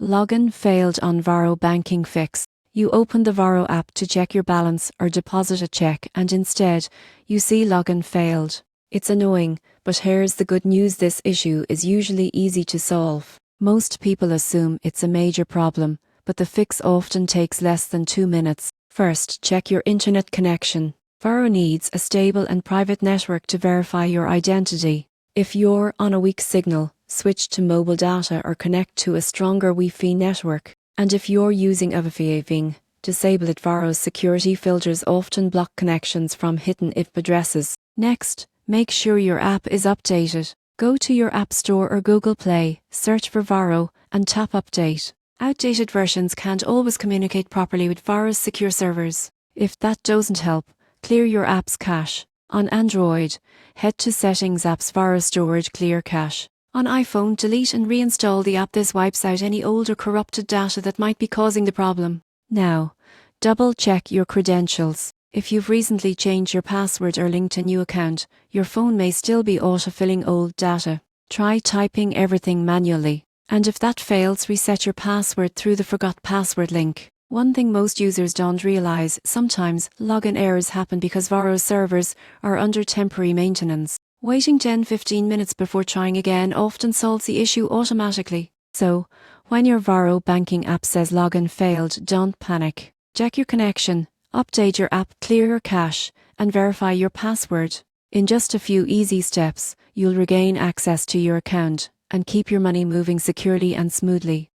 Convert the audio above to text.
Login failed on Varo Banking Fix. You open the Varo app to check your balance or deposit a check and instead, you see login failed. It's annoying, but here's the good news: this issue is usually easy to solve. Most people assume it's a major problem, but the fix often takes less than 2 minutes. First, check your internet connection. Varo needs a stable and private network to verify your identity. If you're on a weak signal, switch to mobile data or connect to a stronger Wi-Fi network. And if you're using a Wi-Fi, disable it. Varo's security filters often block connections from hidden IP addresses. Next, make sure your app is updated. Go to your App Store or Google Play, search for Varo, and tap Update. Outdated versions can't always communicate properly with Varo's secure servers. If that doesn't help, clear your app's cache. On Android, head to Settings, Apps, Varo Storage, Clear Cache. On iPhone, delete and reinstall the app. This wipes out any old or corrupted data that might be causing the problem. Now, double-check your credentials. If you've recently changed your password or linked a new account, your phone may still be autofilling old data. Try typing everything manually. And if that fails, reset your password through the Forgot Password link. One thing most users don't realize: sometimes login errors happen because Varo's servers are under temporary maintenance. Waiting 10-15 minutes before trying again often solves the issue automatically. So, when your Varo banking app says login failed, don't panic. Check your connection, update your app, clear your cache, and verify your password. In just a few easy steps, you'll regain access to your account and keep your money moving securely and smoothly.